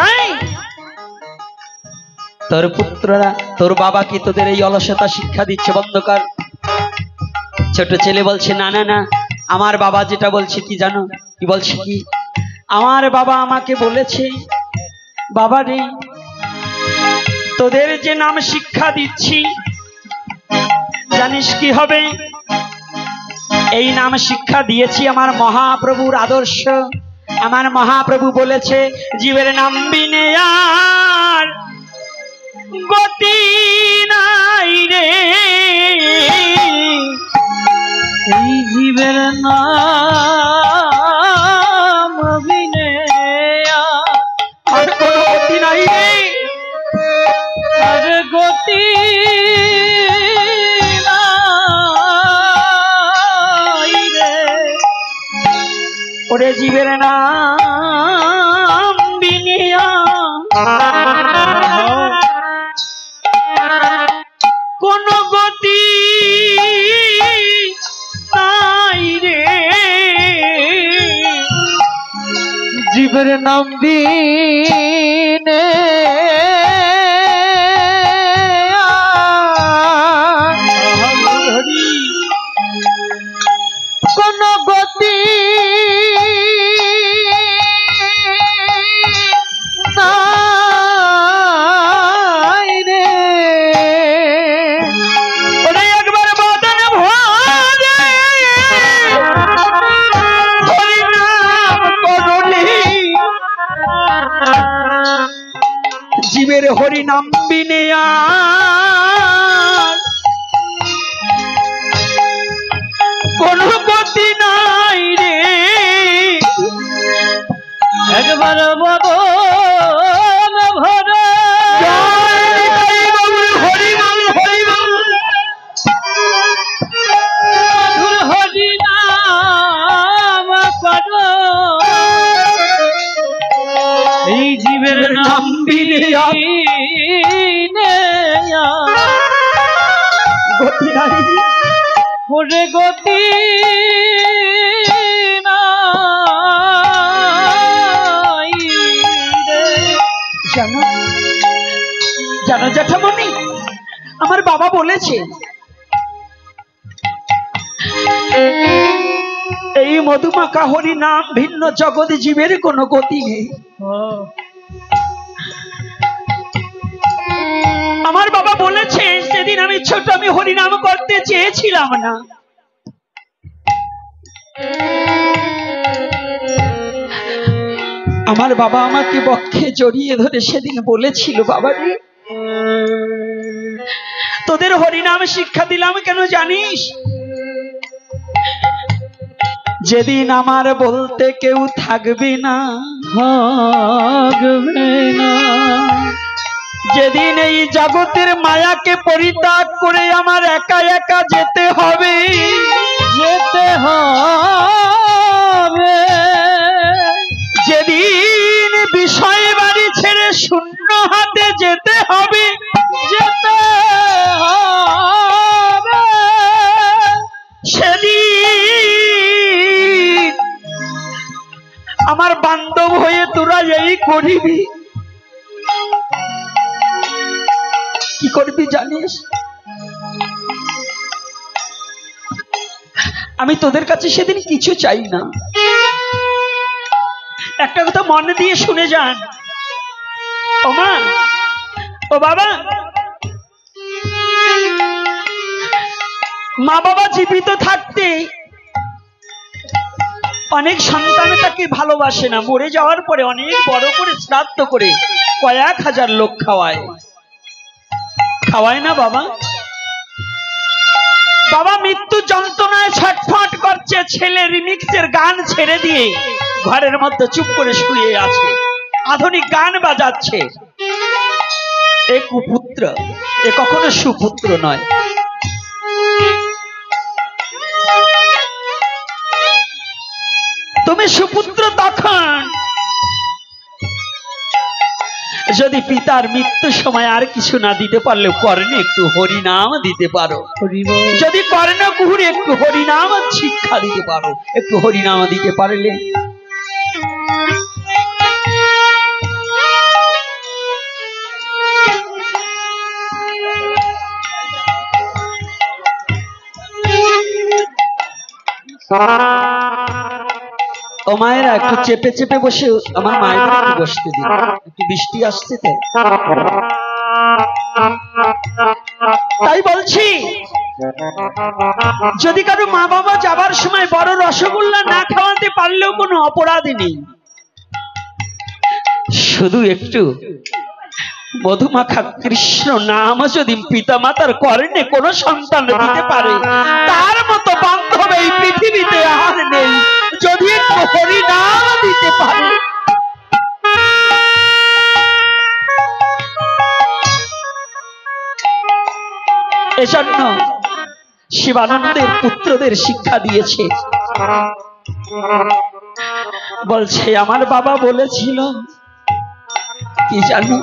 তোর পুত্ররা তোর বাবা কি তোদের এই অলসতা শিক্ষা দিচ্ছে, বন্ধ কর। ছোট ছেলে বলছে না না না, আমার বাবা যেটা বলছে কি জানো, কি বলছে কি, আমার বাবা আমাকে বলেছে বাবা রে তোদের যে নাম শিক্ষা দিচ্ছি জানিস কি হবে, এই নাম শিক্ষা দিয়েছি আমার মহাপ্রভুর আদর্শ। আমার মহাপ্রভু বলেছে জীবের নাম বিনে আর গতি নাই রে, এই জীবের নাম বিনে আর কোনো গতি নাই রে, আর গতি নাই রে, ওরে জীবের নাম বিনিয়া কোন গতি নাই রে, জীবের নাম বিনে কোন গতি নাই রে, ওরে একবার বদন ভরে হরিনাম করলি, জীবের হরিনাম বিনিয়া কোন গতি নাই রে, একবার বদন ভরে হরিনাম হরিনাম মধুর হরিনাম করো, এই জীবের নাম বিনিয়া গতি নাই, ওরে গতি নাই রে, জানো জানো জ্যাঠামণি, আমার বাবা বলেছে এই মধুমাখা হরি নাম ভিন্ন জগৎ জীবের কোনো গতি নেই। আমার বাবা বলেছে সেদিন আমি ছোট, আমি হরিনাম করতে চেয়েছিলাম না, আমার বাবা আমাকে বক্ষে জড়িয়ে ধরে সেদিন বলেছিল বাবা রে তোদের হরিনাম শিক্ষা দিলাম কেন জানিস, যেদিন আমার বলতে কেউ থাকবে না, যেদিন এই জগতের মায়াকে পরিত্যাগ করে আমার একা একা যেতে হবে, যেতে হবে, যেদিন বিষয় বাড়ি ছেড়ে শূন্য হাতে যেতে হবে, যেতে হবে, সেদিন আমার বান্ধব হয়ে তোরা এই করিবি, কি করবি জানিস, আমি তোদের কাছে সেদিন কিছু চাই না, একটা কথা মনে দিয়ে শুনে যান, ও মা ও বাবা, মা বাবা জীবিত থাকতে অনেক সন্তান তাকে ভালোবাসে না, মরে যাওয়ার পরে অনেক বড় করে শ্রাদ্ধ করে কয়েক হাজার লোক খাওয়ায়, খাওয়ায় না বাবা, বাবা মৃত্যু যন্ত্রণায় ছটফট করছে, ছেলে রিমিক্সের গান ছেড়ে দিয়ে ঘরের মধ্যে চুপ করে শুয়ে আছে, আধুনিক গান বাজাচ্ছে, এ কুপুত্র, এ কখনো সুপুত্র নয়। তুমি সুপুত্র তখন যদি পিতার মৃত্যু সময় আর কিছু না দিতে পারলেও কর্ণে একটু হরিনাম দিতে পারো, যদি কর্ণকুহুরে একটু হরিনাম শিক্ষা দিতে পারো, একটু হরিনাম দিতে পারলে ও মায়েরা একটু চেপে চেপে বসে আমার মায়ের একটু বসতে দিন, একটু বৃষ্টি আসছে তো তাই বলছি। যদি কারো মা বাবা যাবার সময় বড় রসগোল্লা না খাওয়াতে পারলেও কোনো অপরাধ নেই, শুধু একটু মধুমাখা কৃষ্ণ নাম যদি পিতা মাতার কর্ণে কোনো সন্তান দিতে পারে, তার মতো বান্ধব এই পৃথিবীতে আর নেই। যদি একটু হরিনাম দিতে পারে, এজন্য শিবানন্দের পুত্রদের শিক্ষা দিয়েছে, বলছে আমার বাবা বলেছিল কি জানো,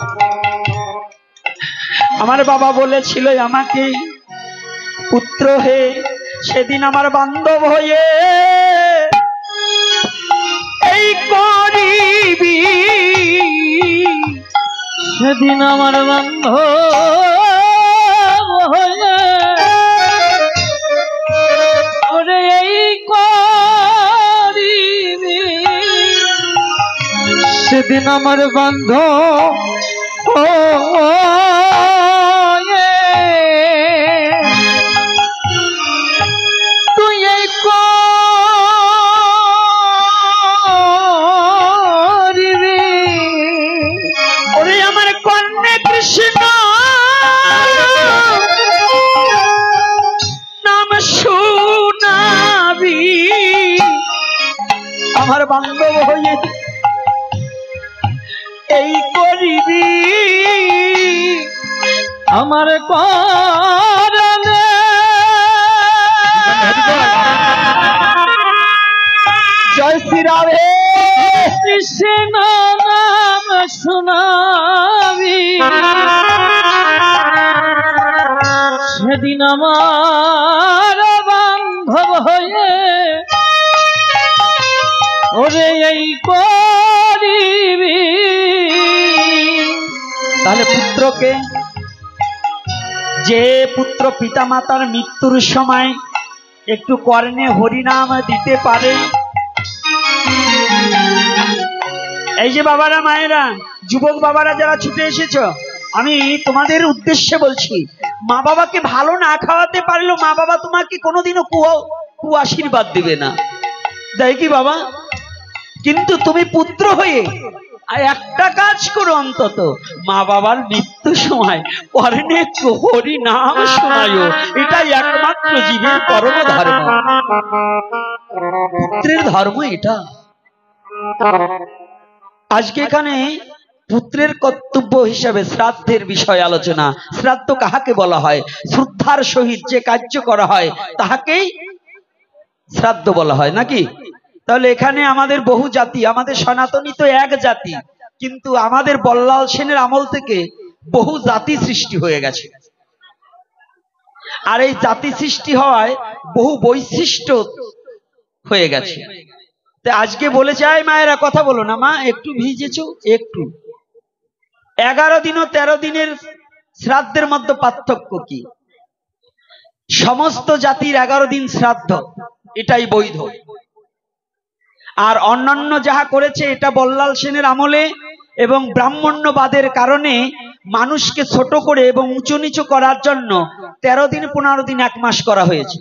আমার বাবা বলেছিল আমাকে পুত্র হে, সেদিন আমার বান্ধব হয়ে এই করিবি, সেদিন আমার বান্ধব হয়ে ওরে এই করিবি, সেদিন আমার বান্ধব তুই এই করিবি, ওরে আমার কর্ণে কৃষ্ণ নাম শুনাবি, আমার বান্ধব হয়ে এই করিবি, আমার করণে জয় শ্রীরাধে কৃষ্ণ নাম শোনাবি, সেদিন আমার বান্ধব হয়ে ওরে এই করিবি। তাহলে পুত্রকে, যে পুত্র পিতা মাতার মৃত্যুর সময় একটু কর্ণে হরিনাম দিতে পারে, এই যে বাবারা মায়েরা যুবক বাবারা যারা ছুটে এসেছ, আমি তোমাদের উদ্দেশ্যে বলছি, মা বাবাকে ভালো না খাওয়াতে পারলেও মা বাবা তোমাকে কোনোদিনও কু আশীর্বাদ দিবে না, তাই কি বাবা? কিন্তু তুমি পুত্র হয়ে একটা কাজ করো, অন্তত মা বাবার মৃত্যু সময় কর্ণে একটু হরি নাম শোনায়ও, এটাই একমাত্র জীবের পরম ধর্ম, পুত্রের ধর্ম এটা। আজকে এখানে পুত্রের কর্তব্য হিসাবে শ্রাদ্ধের বিষয় আলোচনা। শ্রাদ্ধ কাহাকে বলা হয়? শ্রদ্ধার সহিত যে কার্য করা হয় তাহাকেই শ্রাদ্ধ বলা হয় নাকি? তাহলে এখানে আমাদের বহু জাতি, আমাদের সনাতনী তো এক জাতি, কিন্তু আমাদের বল্লাল সেনের আমল থেকে বহু জাতি সৃষ্টি হয়ে গেছে, আর এই জাতি সৃষ্টি হওয়ায় বহু বৈশিষ্ট্য হয়ে গেছে। তো আজকে বলেছে, আয় মায়েরা কথা বলো না, মা একটু ভিজেছো একটু। 11 দিন ও 13 দিনের শ্রাদ্ধের মধ্যে পার্থক্য কি? সমস্ত জাতির 11 দিন শ্রাদ্ধ, এটাই বৈধ। আর অন্যান্য যাহা করেছে এটা বল্লাল সেনের আমলে এবং ব্রাহ্মণ্যবাদের কারণে মানুষকে ছোট করে এবং উঁচু নিচু করার জন্য 13 দিন 15 দিন 1 মাস করা হয়েছে।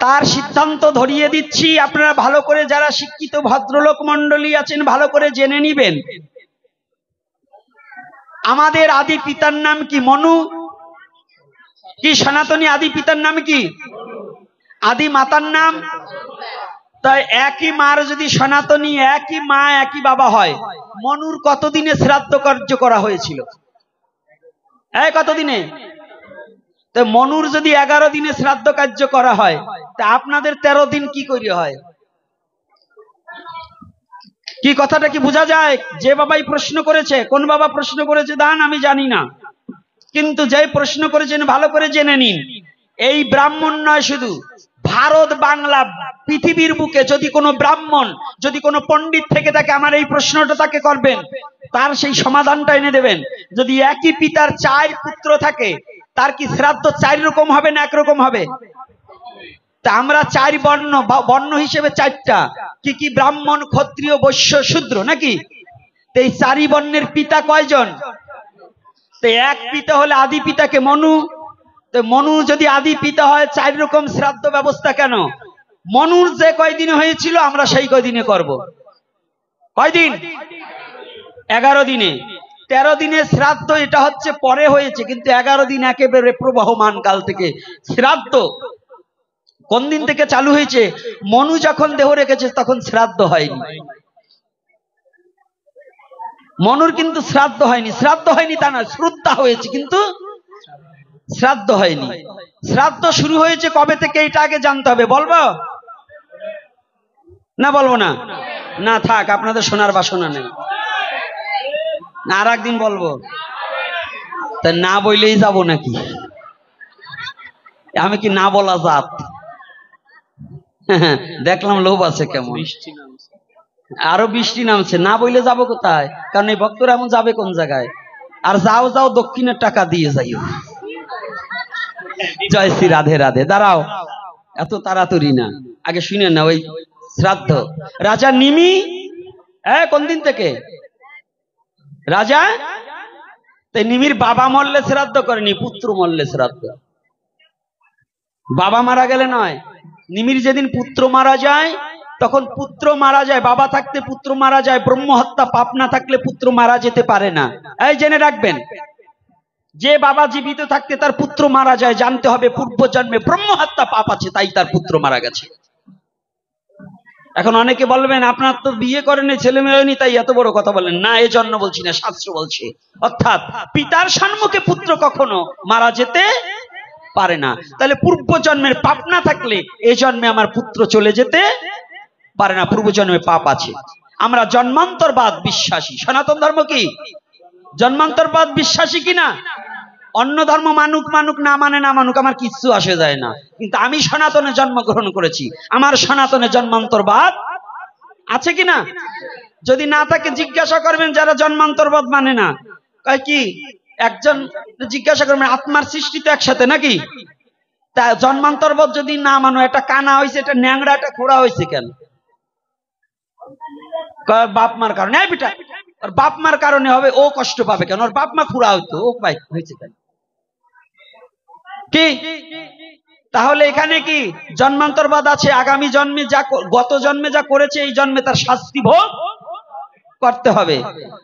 তার সিদ্ধান্ত ধরিয়ে দিচ্ছি, আপনারা ভালো করে, যারা শিক্ষিত ভদ্রলোক মণ্ডলী আছেন ভালো করে জেনে নিবেন। আমাদের আদি পিতার নাম কি? মনু। কি সনাতনী আদি পিতার নাম কি? আদি মাতার নাম? তাই একই মার যদি সনাতনী, একই মা একই বাবা হয়, মনুর কতদিনে শ্রাদ্ধ কার্য করা হয়েছিল? কতদিনে? তো মনুর যদি 11 দিনে শ্রাদ্ধ কার্য করা হয়, তা আপনাদের 13 দিন কি করে হয়? কি কথাটা কি বোঝা যায়? যে বাবাই প্রশ্ন করেছে, কোন বাবা প্রশ্ন করেছে দান আমি জানি না, কিন্তু যে প্রশ্ন করেছেন ভালো করে জেনে নিন, এই ব্রাহ্মণ নয়, শুধু ভারত বাংলা পৃথিবীর বুকে যদি কোনো ব্রাহ্মণ, যদি কোনো পণ্ডিত থেকে থাকে, আমার এই প্রশ্নটা তাকে করবেন, তার সেই সমাধানটা এনে দেবেন। যদি একই পিতার 4 পুত্র থাকে, তার কি শ্রাদ্ধ 4 রকম হবে না একরকম হবে? তা আমরা 4 বর্ণ, বর্ণ হিসেবে 4টা, কি কি? ব্রাহ্মণ, ক্ষত্রিয়, বৈশ্য, শূদ্র, নাকি? তো এই 4 বর্ণের পিতা কয়জন? তো এক পিতা হলে আদি পিতাকে মনু। তো মনু যদি আদি পিতা হয়, 4 রকম শ্রাদ্ধ ব্যবস্থা কেন? মনুর যে কয়দিনে হয়েছিল আমরা সেই কয়দিনে করব। কয়দিন? 11 দিনে। 13 দিনের শ্রাদ্ধ এটা হচ্ছে পরে হয়েছে, কিন্তু 11 দিন একেবারে প্রবাহমান কাল থেকে শ্রাদ্ধ। কোন দিন থেকে চালু হয়েছে? মনু যখন দেহ রেখেছে তখন শ্রাদ্ধ হয়নি। মনুর কিন্তু শ্রাদ্ধ হয়নি। শ্রাদ্ধ হয়নি তা না, শ্রদ্ধা হয়েছে, কিন্তু শ্রাদ্ধ হয়নি। শ্রাদ্ধ শুরু হয়েছে কবে থেকে এটা আগে জানতে হবে। বলবো না বলবো না? না থাক, আপনাদের শোনার বাসনা নেই, আর একদিন বলবো। তা না বললেই যাব নাকি? আমি কি না বলা জাত? দেখলাম লোভ আছে কেমন। আরো বৃষ্টি নামছে, না বইলে যাব কোথায়? কারণ এই ভক্তরা এমন যাবে কোন জায়গায়? আর যাও যাও দক্ষিণের টাকা দিয়ে যাইও। জয় শ্রী রাধে রাধে। দাঁড়াও, এত তাড়াতাড়ি না, আগে শুনে না। ওই শ্রাদ্ধ রাজা নিমি, কোন দিন থেকে রাজা? তাই নিমির বাবা মরলে শ্রাদ্ধ করেনি, পুত্র মরলে শ্রাদ্ধ। বাবা মারা গেলে নয়, নিমির যেদিন পুত্র মারা যায় তখন পুত্র মারা যায়, বাবা থাকতে পুত্র মারা যায়। ব্রহ্ম হত্যা পাপ না থাকলে পুত্র মারা যেতে পারে না। এই জেনে রাখবেন, যে বাবা জীবিত থাকতে তার পুত্র মারা যায়, জানতে হবে পূর্ব জন্মে ব্রহ্ম হত্যা পাপ আছে, তাই তার পুত্র মারা গেছে। এখন অনেকে বলবেন আপনার তো বিয়ে করেনি, ছেলে মেয়ে হয়নি, তাই এত বড় কথা বলেন। না, এই জন্য বলছি না, শাস্ত্র বলছে। অর্থাৎ পিতার সম্মুখে পুত্র কখনো মারা যেতে পারে না। তাহলে পূর্ব জন্মের পাপ না থাকলে এই জন্মে আমার পুত্র চলে যেতে পারে না, পূর্ব জন্মে পাপ আছে। আমরা জন্মান্তরবাদ বিশ্বাসী। সনাতন ধর্ম কি জন্মান্তরবাদ বিশ্বাসী কিনা? অন্য ধর্ম মানুক মানুক, না মানে না মানুক, আমার কিচ্ছু আসে যায় না, কিন্তু আমি সনাতনে জন্মগ্রহণ করেছি, আমার সনাতনে জন্মান্তরবাদ আছে কিনা? যদি না থাকে জিজ্ঞাসা করবেন যারা জন্মান্তরবাদ মানে না। কয় কি? একজন জিজ্ঞাসা করবেন আত্মার সৃষ্টি তো একসাথে নাকি? তা জন্মান্তরবাদ যদি না মানো, এটা কানা হয়েছে, এটা ন্যাংরা, এটা খোড়া হয়েছে কেন? বাপ মার কারণে। বেটা, ওর বাপ মার কারণে হবে, ও কষ্ট পাবে কেন? ওর বাপ মা খুড়া হইতো, ও পাই হয়েছে কেন? কি তাহলে এখানে কি জন্মান্তরবাদ আছে? আগামী জন্মে যা, গত জন্মে যা করেছে এই জন্মে তার শাস্তি ভোগ করতে হবে।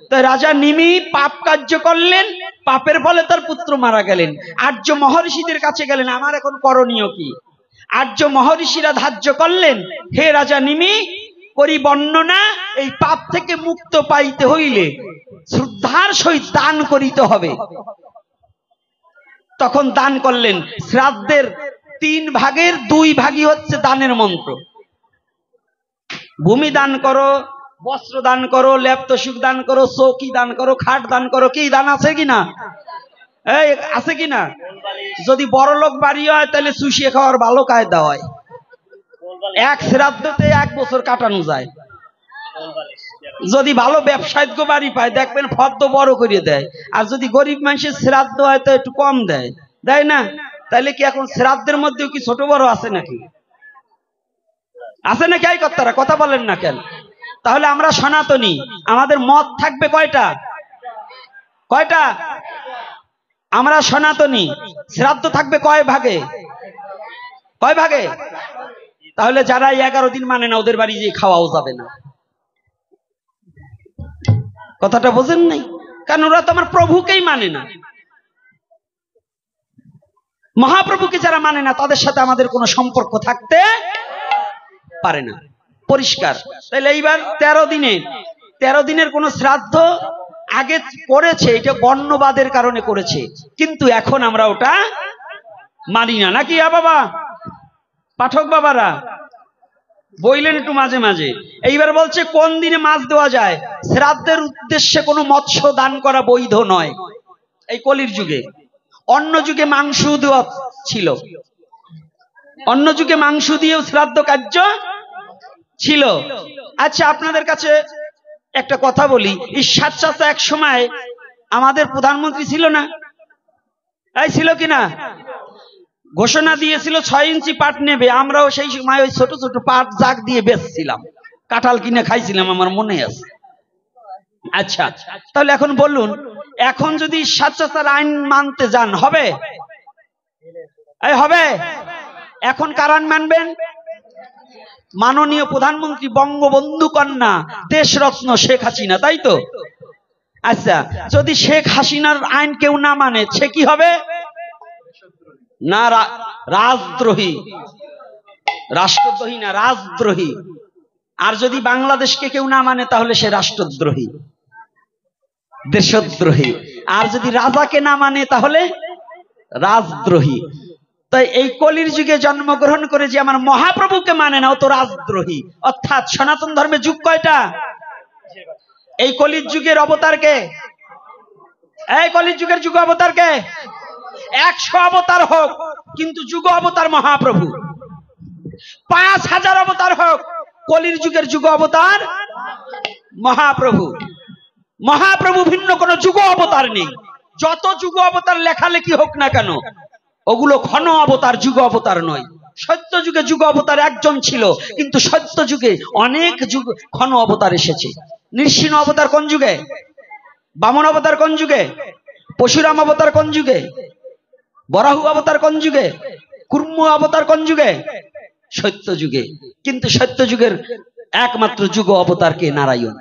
তো রাজা নিমি পাপ কার্য করলেন, পাপের ফলে তার পুত্র মারা গেলেন। আর্য মহর্ষিদের কাছে গেলেন, আমার এখন করণীয় কি? আর্য মহর্ষিরা ধার্য করলেন, হে রাজা নিমি, করি বর্ণনা, এই পাপ থেকে মুক্ত পাইতে হইলে শ্রদ্ধার সহিত দান করিতে হবে। তখন দান করলেন। শ্রাদ্ধের 3 ভাগের 2 ভাগই হচ্ছে দানের মন্ত্র। ভূমি দান করো, বস্ত্র দান করো, লেপ্তসুখ দান করো, চৌকি দান করো, খাট দান করো। কি দান আছে কিনা? এই আছে কিনা? যদি বড় লোক বাড়ি হয় তাহলে চুষিয়ে খাওয়ার ভালো কায়দা হয়। এক শ্রাদ্ধতে 1 বছর কাটানো যায়। যদি ভালো ব্যবসায়িক বাড়ি পায় দেখবেন ফদ্দ বড় করে দেয়, আর যদি গরিব মানুষের শ্রাদ্ধ হয় তো একটু কম দেয়, দেয় না? তাহলে কি এখন শ্রাদ্ধের মধ্যেও কি ছোট বড় আছে নাকি? আছে নাকি? এই কর্তারা কথা বলেন না কেন? তাহলে আমরা সনাতনী, আমাদের মত থাকবে কয়টা? কয়টা? আমরা সনাতনী, শ্রাদ্ধ থাকবে কয় ভাগে? কয় ভাগে? তাহলে যারা 11 দিন মানে না ওদের বাড়ি গিয়ে খাওয়াও যাবে না। কথাটা বোঝেন নাই? কারণ ওরা তো আমার প্রভুকেই মানে না। মহাপ্রভুকে যারা মানে না তাদের সাথে আমাদের কোনো সম্পর্ক থাকতে পারে না। পরিষ্কার। তাহলে এইবার 13 দিনের কোন শ্রাদ্ধ আগে করেছে, এটা বর্ণবাদের কারণে করেছে, কিন্তু এখন আমরা ওটা মানি না, নাকি বাবা? পাঠক বাবারা বইলেন একটু মাঝে মাঝে। এইবার বলছে কোন দিনে মাছ দেওয়া যায়? শ্রাদ্ধের উদ্দেশ্যে কোনো মৎস্য দান করা বৈধ নয় এই কলির যুগে। অন্য যুগে মাংস দেওয়া ছিল, অন্য যুগে মাংস দিয়েও শ্রাদ্ধ কার্য ছিল। আচ্ছা, আপনাদের কাছে একটা কথা বলি, ঈশ্বর চাচা এক সময় আমাদের প্রধানমন্ত্রী ছিল না? এই ছিল কিনা? ঘোষণা দিয়েছিল 6 ইঞ্চি পাট নেবে। আমরাও সেই সময় ওই ছোট ছোট পাট জাগ দিয়ে বেচছিলাম, কাঁঠাল কিনে খাইছিলাম, আমার মনে আছে। আচ্ছা, তাহলে এখন বলুন, এখন যদি ঈশ্বর চাচার আইন মানতে যান হবে? এই হবে? এখন কার আইন মানবেন? মাননীয় প্রধানমন্ত্রী বঙ্গবন্ধু কন্যা দেশরত্ন শেখ হাসিনা, তাই তো? আচ্ছা, যদি শেখ হাসিনার আইন কেউ না মানে সে কি হবে? না, রাজদ্রোহী। রাষ্ট্রদ্রোহী না, রাজদ্রোহী। আর যদি বাংলাদেশকে কেউ না মানে তাহলে সে রাষ্ট্রদ্রোহী, দেশদ্রোহী। আর যদি রাজাকে না মানে তাহলে রাজদ্রোহী। তাই এই কলির যুগে জন্মগ্রহণ করে যে আমার মহাপ্রভুকে মানে না, ও তো রাজদ্রোহী। অর্থাৎ সনাতন ধর্মের যুগ কয়টা? এই কলির যুগের অবতার কে? এই কলির যুগের যুগ অবতার কে? 100 অবতার হোক, কিন্তু যুগ অবতার মহাপ্রভু। 5000 অবতার হোক, কলির যুগের যুগ অবতার মহাপ্রভু। মহাপ্রভু ভিন্ন কোন যুগ অবতার নেই। যত যুগ অবতার লেখালেখি হোক না কেন, ওগুলো ক্ষণ অবতার, যুগ অবতার নয়। সত্য যুগে যুগ অবতার একজন ছিল, কিন্তু সত্য যুগে অনেক যুগ ক্ষণ অবতার এসেছে। নৃসিংহ অবতার কোন যুগে? বামন অবতার কোন যুগে? পরশুরাম অবতার কোন যুগে? বরাহু অবতার কোন যুগে? কুর্ম অবতার কোন যুগে? সত্য যুগে। কিন্তু সত্য যুগের একমাত্র যুগ অবতার কে? নারায়ণ,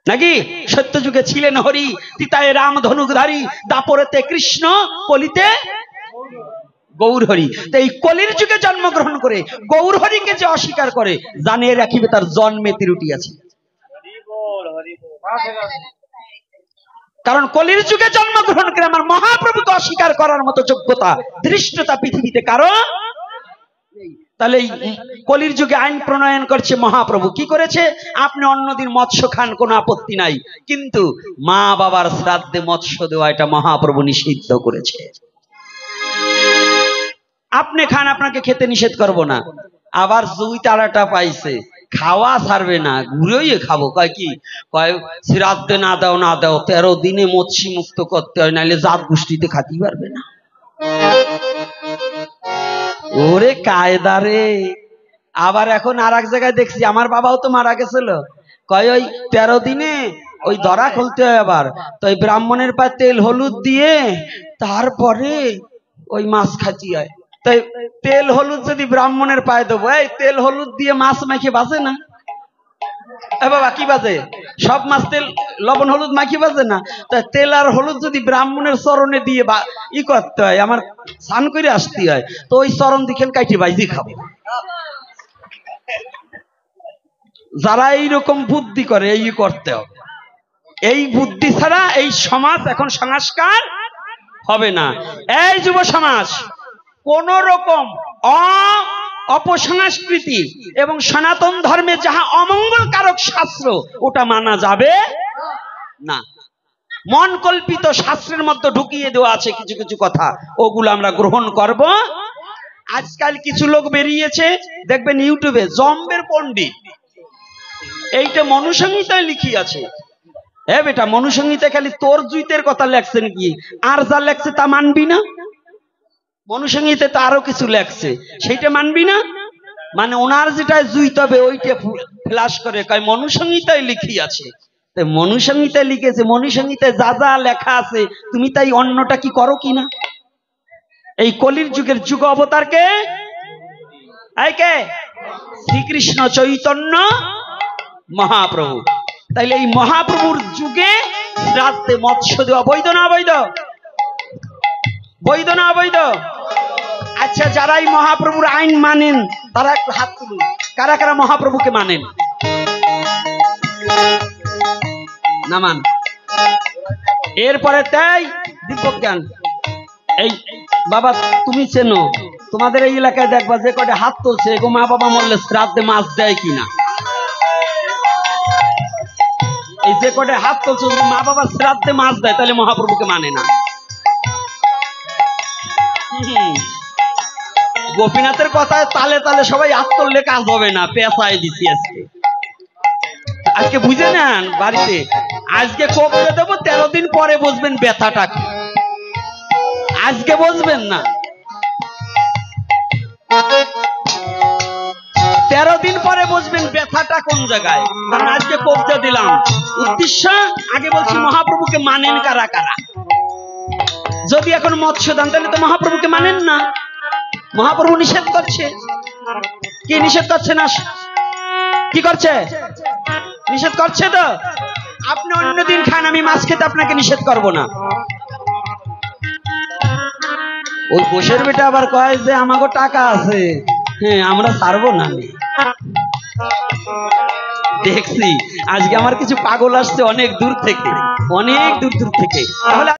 নাকি? সত্য যুগে ছিলেন হরি, তিতায় রাম ধনুকধারী, দাপরেতে কৃষ্ণ, কলিতে গৌর হরি। তো এই কলির যুগে জন্মগ্রহণ করে গৌর হরিকে যে অস্বীকার করে, জানিয়ে রাখিবে তার জন্মে ত্রুটি আছে। কারণ কলির যুগে জন্মগ্রহণ করে আমার মহাপ্রভুকে অস্বীকার করার মতো যোগ্যতা, ধৃষ্টতা পৃথিবীতে কারো নেই। তাহলে কলির যুগে আইন প্রণয়ন করছে মহাপ্রভু। কি করেছে? আপনি অন্যদিন মৎস্য খান, কোনো আপত্তি নাই, কিন্তু মা বাবার শ্রাদ্ধে মৎস্য দেওয়া এটা মহাপ্রভু নিষিদ্ধ করেছে। আপনি খান, আপনাকে খেতে নিষেধ করব না। আবার জুই তারাটা পাইছে, খাওয়া ছাড়বে না, ঘুরেই খাবো। কয় কি? কয় শ্রাদ্ধে না দাও, না দাও, 13 দিনে মৎস্য মুক্ত করতে হয়, নাহলে জাত গোষ্ঠীতে খাতে পারবে না। ওরে কায়দা রে! আবার এখন আর এক জায়গায় দেখছি, আমার বাবাও তো মারা গেছিল, কয় ওই 13 দিনে ওই ধরা খুলতে হয়। আবার তো ওই ব্রাহ্মণের পায়ে তেল হলুদ দিয়ে তারপরে ওই মাছ খাতি হয়। তাই তেল হলুদ যদি ব্রাহ্মণের পায়ে দেবো, এই তেল হলুদ দিয়ে মাছ মাখিয়ে বাজে না? বাবা কি বাজে? সব মাছ তেল লবণ হলুদ মাখিয়ে বাজে না? তাই তেল আর হলুদ যদি ব্রাহ্মণের চরণে দিয়ে ই করতে হয়, আমার স্নান করে আসতে হয়, তো ওই চরণ দিকেন কাইটে বাইজি খাবো। যারা এইরকম বুদ্ধি করে, এই করতে হবে। এই বুদ্ধি ছাড়া এই সমাজ এখন সংস্কার হবে না। এই যুব সমাজ, কোন রকম অপসংস্কৃতি এবং সনাতন ধর্মে যাহা অমঙ্গলকারক শাস্ত্র, ওটা মানা যাবে না। মন কল্পিত শাস্ত্রের মধ্যে ঢুকিয়ে দেওয়া আছে কিছু কিছু কথা, ওগুলো আমরা গ্রহণ করব। আজকাল কিছু লোক বেরিয়েছে, দেখবেন ইউটিউবে, জম্বের পণ্ডিত। এইটা মনুসংহিতায় লিখি আছে। হ্যাঁ বেটা, মনুসংহিতায় খালি তোর জুইতের কথা লেখছে নাকি? আর যা লেখছে তা মানবি না? মনুসংহিতায় তো আরো কিছু লেখছে, সেইটা মানবি না? মানে ওনার যেটা জুইত হবে ওইটা ফ্লাশ করে কয় মনুসংহিতায় লিখি আছে। মনুসংহিতায় লিখেছে, মনুসংহিতায় যা যা লেখা আছে তুমি তাই অন্যটা কি করো কিনা? এই কলির যুগের যুগ অবতার কে? কে? শ্রীকৃষ্ণ চৈতন্য মহাপ্রভু। তাইলে এই মহাপ্রভুর যুগে শ্রাদ্ধে মৎস্য দেওয়া বৈধ না অবৈধ? বৈধ না অবৈধ? আচ্ছা, যারা এই মহাপ্রভুর আইন মানেন তারা একটু হাত তুলুন। কারা কারা মহাপ্রভুকে মানেন? নামান। এরপরে তাই দিব্যজ্ঞান। এই বাবা তুমি চেনো, তোমাদের এই এলাকায় দেখবা যে কটা হাত তুলছে এগো মা বাবা মরলে শ্রাদ্ধে মাছ দেয় কিনা। এই যে কটা হাত তুলছে মা বাবা শ্রাদ্ধে মাছ দেয় তাহলে মহাপ্রভুকে মানে না। গোপীনাথের কথায় তালে তালে সবাই হাত তুললে কাজ হবে না, পেশায় দিছি আজকে। আজকে বুঝে নেন বাড়িতে, আজকে কবরে দেবো 13 দিন পরে বুঝবেন ব্যথাটা কি, আজকে বুঝবেন না। 13 দিন পরে বুঝবেন ব্যথাটা কোন জায়গায়। কারণ আজকে কবজা দিলাম উদ্দেশ্য, আগে বলছি মহাপ্রভুকে মানেন কারা কারা। যদি এখন মৎস্য দান তাহলে তো মহাপ্রভুকে মানেন না, মহাপ্রভু নিষেধ করছে। কি নিষেধ করছে না, কি করছে? নিষেধ করছে তো। আপনি অন্য দিন খান, আমি মাছ খেতে আপনাকে নিষেধ করব না। ওই কোষের বেটা আবার কয় যে আমাকে টাকা আছে, হ্যাঁ আমরা ছাড়বো না। দেখছি আজকে আমার কিছু পাগল আসছে অনেক দূর থেকে, অনেক দূর দূর থেকে। তাহলে